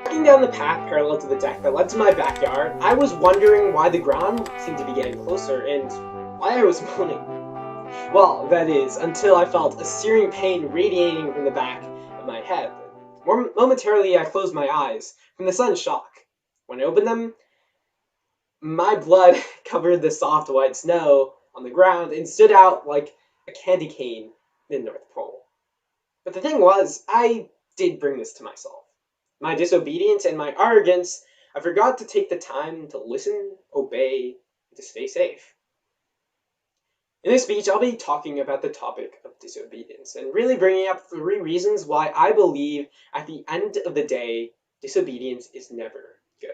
Walking down the path parallel to the deck that led to my backyard, I was wondering why the ground seemed to be getting closer and why I was moaning. Well, that is, until I felt a searing pain radiating from the back of my head. Momentarily, I closed my eyes from the sudden shock. When I opened them, my blood covered the soft white snow on the ground and stood out like a candy cane in the North Pole. But the thing was, I did bring this to myself. My disobedience and my arrogance, I forgot to take the time to listen, obey, and to stay safe. In this speech, I'll be talking about the topic of disobedience and really bringing up 3 reasons why I believe at the end of the day, disobedience is never good.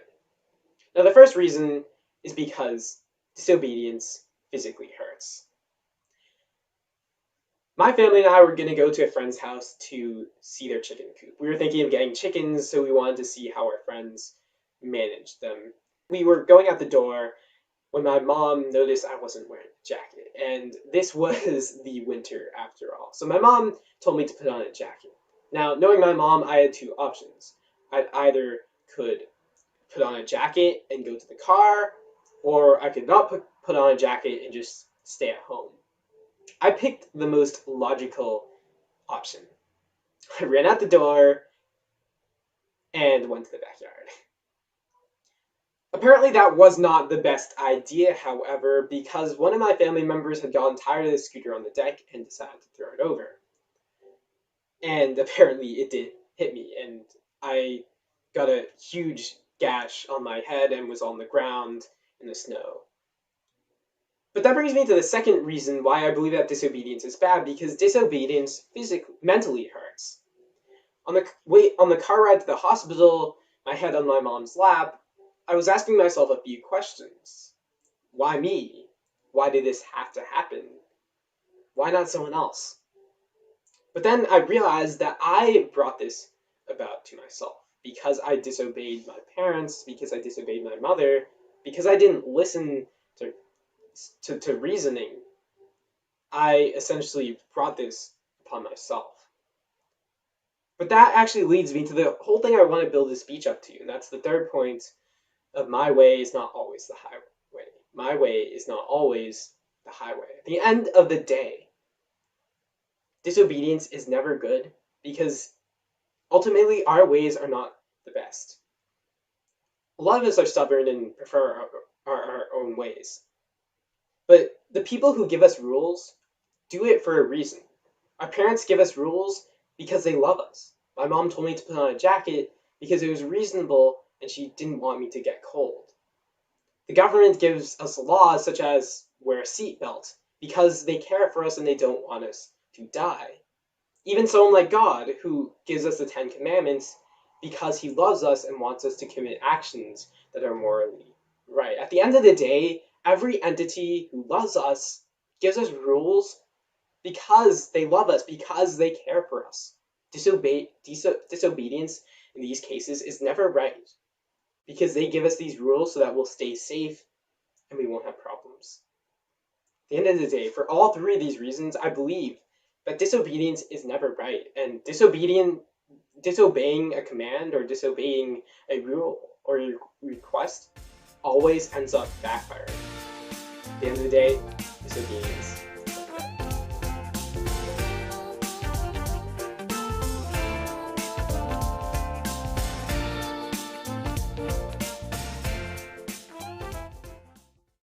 Now, the first reason is because disobedience physically hurts. My family and I were going to go to a friend's house to see their chicken coop. We were thinking of getting chickens, so we wanted to see how our friends managed them. We were going out the door when my mom noticed I wasn't wearing a jacket, and this was the winter after all. So my mom told me to put on a jacket. Now, knowing my mom, I had 2 options. I either could put on a jacket and go to the car, or I could not put on a jacket and just stay at home. I picked the most logical option. I ran out the door and went to the backyard. Apparently that was not the best idea, however, because one of my family members had gotten tired of the scooter on the deck and decided to throw it over. And apparently it did hit me, and I got a huge gash on my head and was on the ground in the snow. But that brings me to the second reason why I believe that disobedience is bad, because disobedience mentally hurts. On the car ride to the hospital, my head on my mom's lap, I was asking myself a few questions. Why me? Why did this have to happen? Why not someone else? But then I realized that I brought this about to myself because I disobeyed my parents, because I disobeyed my mother, because I didn't listen to reasoning. I essentially brought this upon myself. But that actually leads me to the whole thing I want to build this speech up to, and that's the third point of my way is not always the highway. My way is not always the highway. At the end of the day, disobedience is never good because ultimately our ways are not the best. A lot of us are stubborn and prefer our own ways. But the people who give us rules do it for a reason. Our parents give us rules because they love us. My mom told me to put on a jacket because it was reasonable and she didn't want me to get cold. The government gives us laws such as wear a seatbelt because they care for us and they don't want us to die. Even someone like God, who gives us the 10 Commandments because he loves us and wants us to commit actions that are morally right. At the end of the day, every entity who loves us gives us rules because they love us, because they care for us. Disobedience in these cases is never right because they give us these rules so that we'll stay safe and we won't have problems. At the end of the day, for all 3 of these reasons, I believe that disobedience is never right, and disobeying a command or disobeying a rule or a request always ends up backfiring. At the end of the day, disobedience